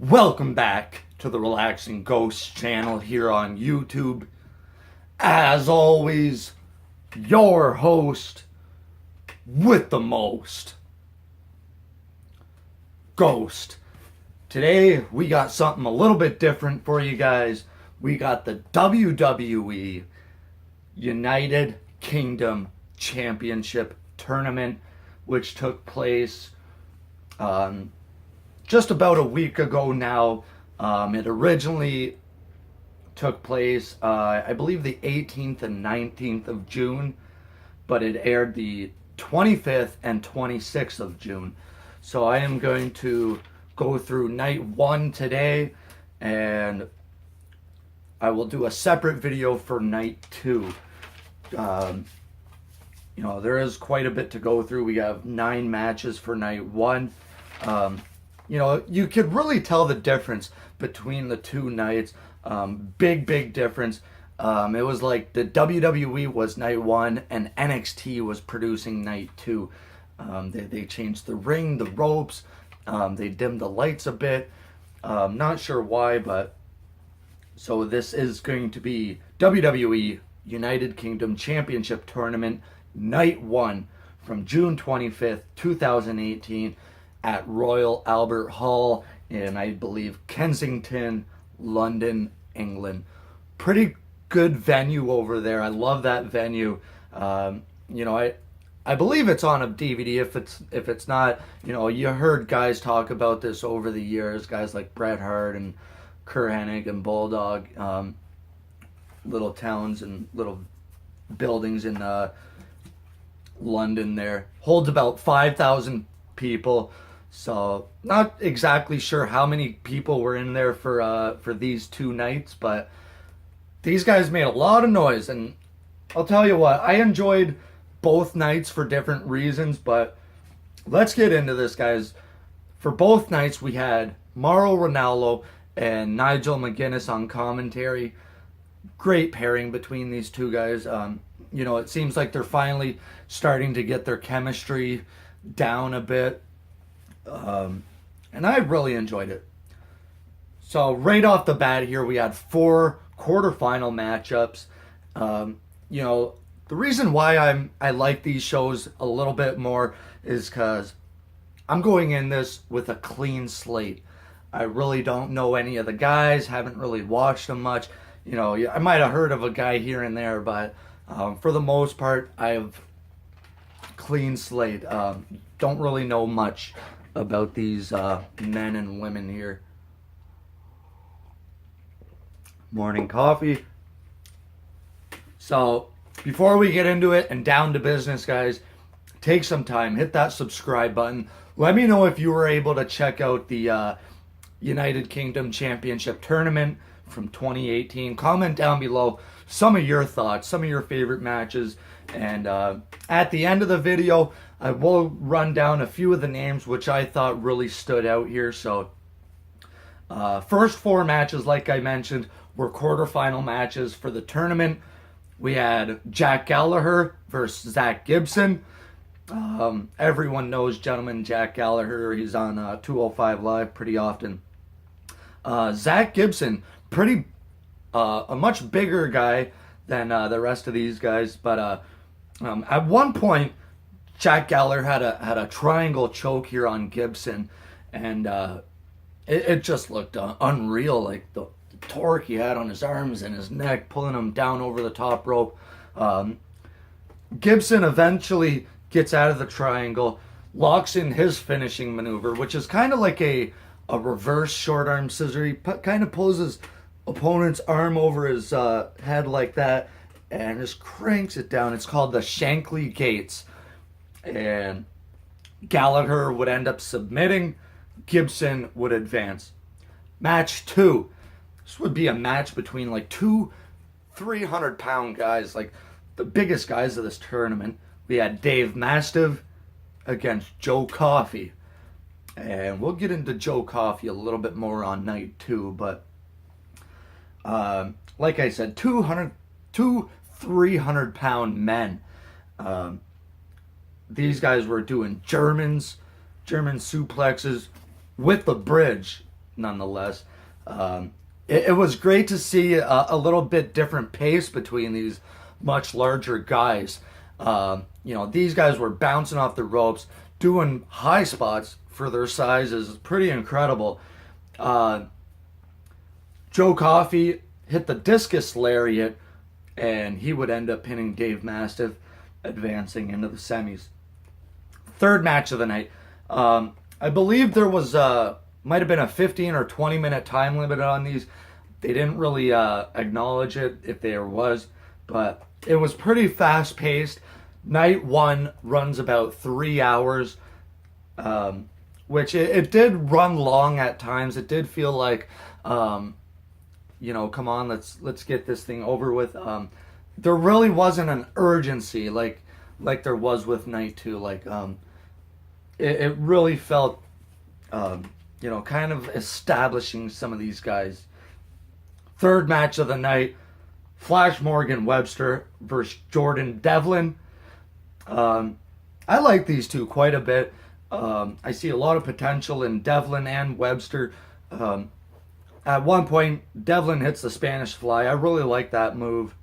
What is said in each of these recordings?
Welcome back to the Relaxing Ghost channel here on YouTube. As always, your host with the most, Ghost. Today we got something a little bit different for you guys. We got the WWE United Kingdom Championship Tournament, which took place just about a week ago now. It originally took place, I believe, the 18th and 19th of June, but it aired the 25th and 26th of June. So I am going to go through night one today, and I will do a separate video for night two. There is quite a bit to go through. We have 9 matches for night one. You could really tell the difference between the two nights. Big difference. It was like the WWE was night one and NXT was producing night two. They changed the ring, the ropes. They dimmed the lights a bit. Not sure why, but so this is going to be WWE United Kingdom Championship Tournament night one from June 25th, 2018. At Royal Albert Hall in, I believe, Kensington, London, England. Pretty good venue over there. I love that venue. I believe it's on a DVD. If it's not, you heard guys talk about this over the years. Guys like Bret Hart and Kurt Hennig and Bulldog. Little towns and little buildings in London there. Holds about 5,000 people. So not exactly sure how many people were in there for these two nights, but these guys made a lot of noise, and I'll tell you what, I enjoyed both nights for different reasons, but let's get into this, guys. For both nights, we had Mauro Ranallo and Nigel McGuinness on commentary. Great pairing between these two guys. It seems like they're finally starting to get their chemistry down a bit. And I really enjoyed it. So right off the bat here, we had 4 quarterfinal matchups. The reason why I like these shows a little bit more is because I'm going in this with a clean slate. I really don't know any of the guys, haven't really watched them much. I might have heard of a guy here and there, but for the most part, I have clean slate. Don't really know much about these men and women here. Morning coffee. So before we get into it and down to business, guys, take some time, hit that subscribe button. Let me know if you were able to check out the United Kingdom Championship Tournament from 2018. Comment down below some of your thoughts, some of your favorite matches, and at the end of the video I will run down a few of the names which I thought really stood out here. So first 4 matches, like I mentioned, were quarterfinal matches for the tournament. We had Jack Gallagher versus Zach Gibson. Everyone knows gentleman Jack Gallagher. He's on 205 Live pretty often. Zach Gibson, a much bigger guy than the rest of these guys, but at one point Jack Gallagher had a triangle choke here on Gibson, and it just looked unreal, like the torque he had on his arms and his neck, pulling him down over the top rope. Gibson eventually gets out of the triangle, locks in his finishing maneuver, which is kind of like a reverse short arm scissor. He kind of pulls his opponent's arm over his head like that and just cranks it down. It's called the Shankly Gates. And Gallagher would end up submitting. Gibson would advance. Match 2. This would be a match between like 2 300-pound guys, like the biggest guys of this tournament. We had Dave Mastiff against Joe Coffey. And we'll get into Joe Coffey a little bit more on night 2, but like I said, 2 300-pound men. These guys were doing German suplexes with the bridge. nonetheless. It was great to see a little bit different pace between these much larger guys. These guys were bouncing off the ropes, doing high spots for their sizes. Pretty incredible. Joe Coffey hit the discus lariat, and he would end up pinning Dave Mastiff, advancing into the semis. Third match of the night. I believe there was might have been a 15 or 20 minute time limit on these. They didn't really acknowledge it if there was, but it was pretty fast paced. Night one runs about 3 hours, which it did run long at times. It did feel like, come on, let's get this thing over with. There really wasn't an urgency like there was with night two. It really felt, kind of establishing some of these guys. Third match of the night, Flash Morgan Webster versus Jordan Devlin. I like these two quite a bit. I see a lot of potential in Devlin and Webster. At one point, Devlin hits the Spanish Fly. I really like that move.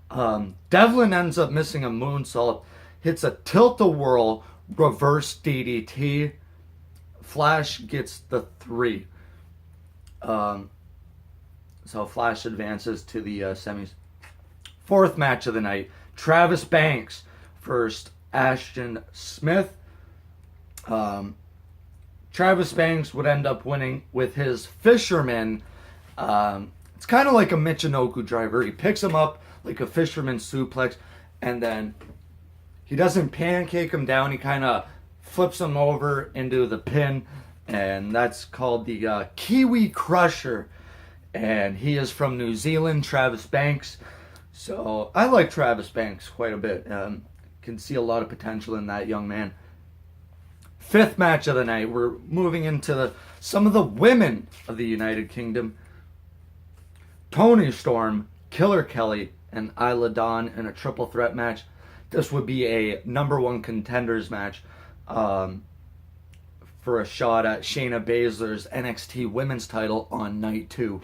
Devlin ends up missing a moonsault, hits a tilt-a-whirl reverse DDT. Flash gets the 3. So Flash advances to the semis. Fourth match of the night, Travis Banks versus Ashton Smith. Travis Banks would end up winning with his fisherman. It's kind of like a Michinoku driver. He picks him up like a fisherman suplex, and then he doesn't pancake him down. He kind of flips him over into the pin, and that's called the Kiwi Crusher. And he is from New Zealand, Travis Banks. So I like Travis Banks quite a bit. Can see a lot of potential in that young man. Fifth match of the night, we're moving into some of the women of the United Kingdom. Toni Storm, Killer Kelly, and Isla Dawn in a triple threat match. This would be a number one contenders match for a shot at Shayna Baszler's NXT women's title on night 2.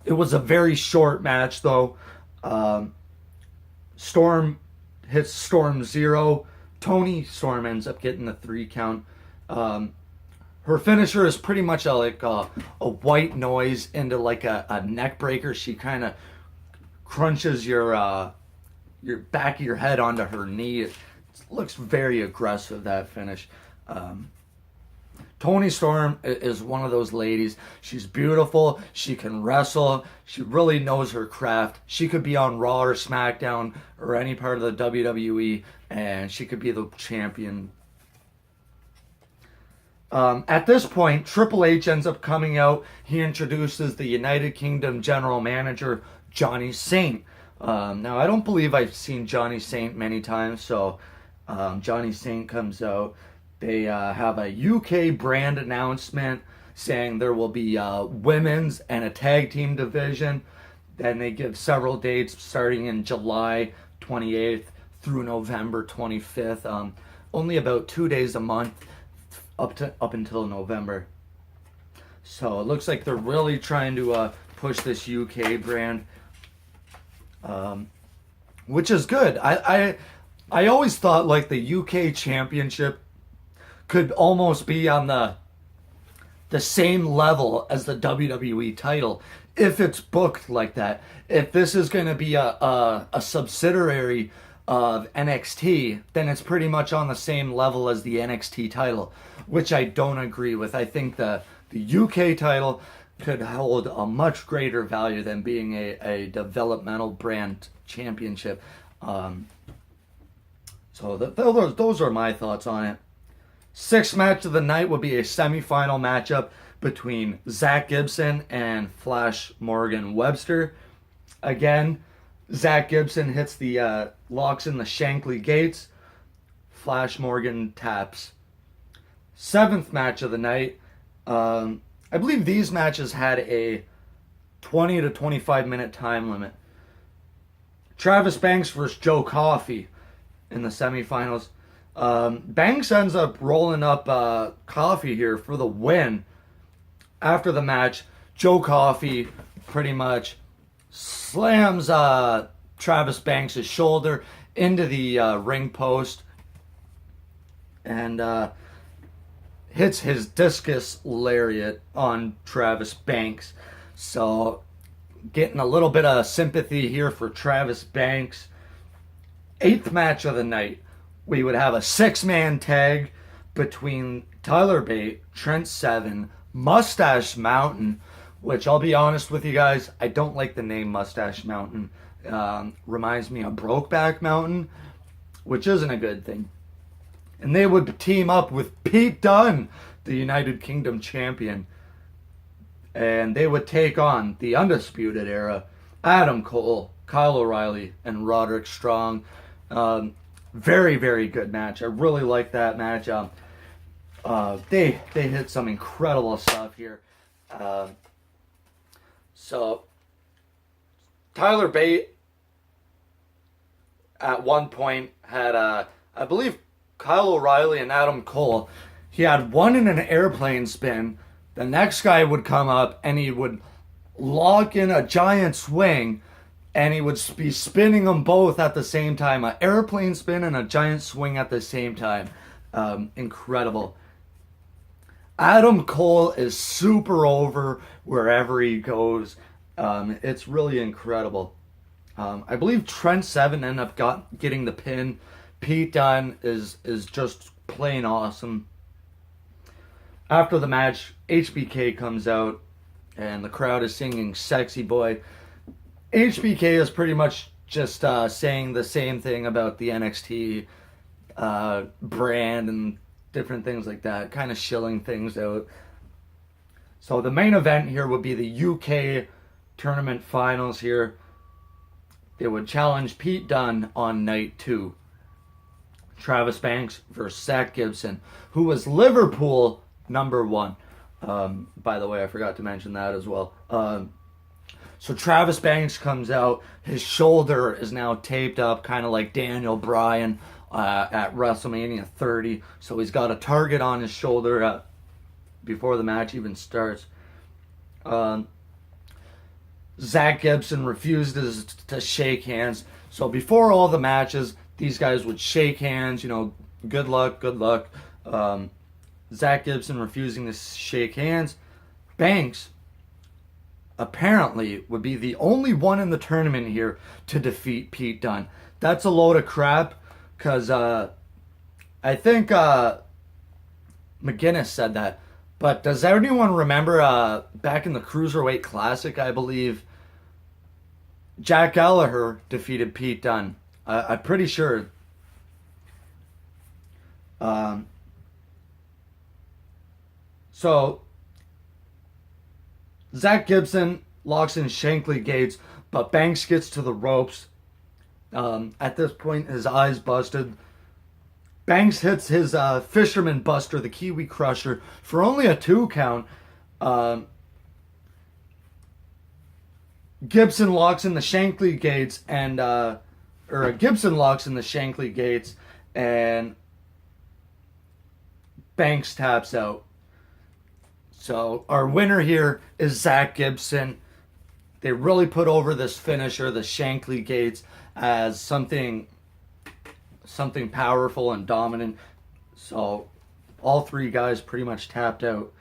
It was a very short match, though. Storm hits Storm 0. Toni Storm ends up getting the 3 count. Her finisher is pretty much like a white noise into like a neck breaker. She kind of crunches your back of your head onto her knee. It looks very aggressive, that finish. Toni Storm is one of those ladies. She's beautiful. She can wrestle. She really knows her craft. She could be on Raw or SmackDown or any part of the WWE, and she could be the champion. At this point, Triple H ends up coming out. He introduces the United Kingdom General Manager, Johnny Saint. Now, I don't believe I've seen Johnny Saint many times, so Johnny Saint comes out. They have a UK brand announcement saying there will be women's and a tag team division. Then they give several dates starting in July 28th through November 25th. Only about 2 days a month up until November. So it looks like they're really trying to push this UK brand, which is good. I always thought like the UK Championship could almost be on the same level as the WWE title if it's booked like that. If this is going to be a subsidiary of NXT, then it's pretty much on the same level as the NXT title, which I don't agree with. I think the UK title could hold a much greater value than being a developmental brand championship. So those are my thoughts on it. Sixth match of the night will be a semifinal matchup between Zach Gibson and Flash Morgan Webster. Again, Zach Gibson hits the locks in the Shankly Gates. Flash Morgan taps. Seventh match of the night. I believe these matches had a 20 to 25 minute time limit. Travis Banks versus Joe Coffey in the semifinals. Banks ends up rolling up Coffey here for the win. After the match, Joe Coffey pretty much slams Travis Banks' shoulder into the ring post and hits his discus lariat on Travis Banks. So getting a little bit of sympathy here for Travis Banks. 8th match of the night, we would have a 6-man tag between Tyler Bate, Trent Seven, Mustache Mountain, which I'll be honest with you guys, I don't like the name Mustache Mountain. Reminds me of Brokeback Mountain, which isn't a good thing. And they would team up with Pete Dunne, the United Kingdom champion. And they would take on the Undisputed Era, Adam Cole, Kyle O'Reilly, and Roderick Strong. Very, very good match. I really like that match. They hit some incredible stuff here. So Tyler Bate at one point had I believe Kyle O'Reilly and Adam Cole. He had one in an airplane spin. The next guy would come up and he would lock in a giant swing, and he would be spinning them both at the same time. An airplane spin and a giant swing at the same time. Incredible. Adam Cole is super over wherever he goes. It's really incredible. I believe Trent Seven ended up getting the pin. Pete Dunne is just plain awesome. After the match, HBK comes out and the crowd is singing Sexy Boy. HBK is pretty much just saying the same thing about the NXT brand and different things like that, kind of shilling things out. So the main event here would be the UK tournament finals here. They would challenge Pete Dunne on night 2. Travis Banks versus Zach Gibson, who was Liverpool #1. By the way, I forgot to mention that as well. So Travis Banks comes out. His shoulder is now taped up, kind of like Daniel Bryan at WrestleMania 30. So he's got a target on his shoulder before the match even starts. Zach Gibson refuses to shake hands. So before all the matches, these guys would shake hands, good luck, good luck. Zach Gibson refusing to shake hands. Banks apparently would be the only one in the tournament here to defeat Pete Dunne. That's a load of crap, because I think McGuinness said that. But does anyone remember back in the Cruiserweight Classic, I believe, Jack Gallagher defeated Pete Dunne? I'm pretty sure. So Zach Gibson locks in Shankly Gates, but Banks gets to the ropes. At this point, his eye's busted. Banks hits his Fisherman Buster, the Kiwi Crusher, for only a 2 count. Gibson locks in the Shankly Gates, and Gibson locks in the Shankly Gates, and Banks taps out. So our winner here is Zach Gibson. They really put over this finisher, the Shankly Gates, as something powerful and dominant. So all 3 guys pretty much tapped out.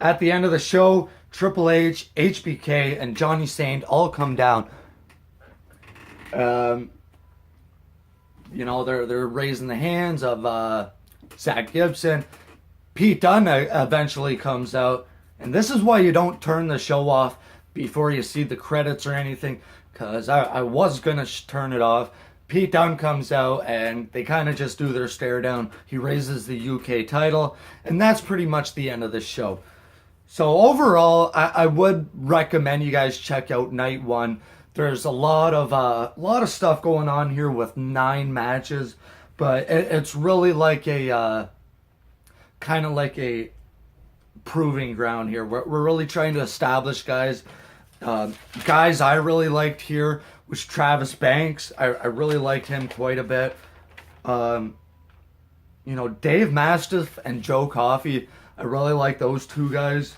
At the end of the show, Triple H, HBK, and Johnny Saint all come down. They're raising the hands of Zach Gibson. Pete Dunne eventually comes out. And this is why you don't turn the show off before you see the credits or anything, because I was going to turn it off. Pete Dunne comes out and they kind of just do their stare down. He raises the UK title, and that's pretty much the end of the show. So overall, I would recommend you guys check out night 1. There's a lot of stuff going on here with 9 matches, but it's really like a kind of like a proving ground here. We're really trying to establish guys. Guys I really liked here was Travis Banks. I really liked him quite a bit. Dave Mastiff and Joe Coffey. I really like those 2 guys.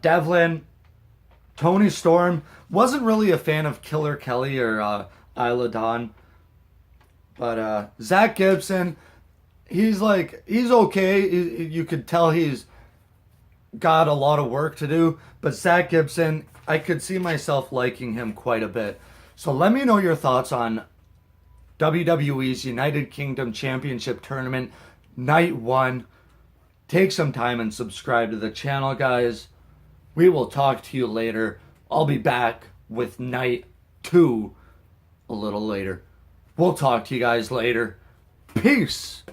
Devlin, Tony Storm. Wasn't really a fan of Killer Kelly or Isla Dawn. But Zach Gibson, he's okay. You could tell he's got a lot of work to do. But Zach Gibson, I could see myself liking him quite a bit. So let me know your thoughts on WWE's United Kingdom Championship Tournament, Night 1. Take some time and subscribe to the channel, guys. We will talk to you later. I'll be back with Night 2 a little later. We'll talk to you guys later. Peace.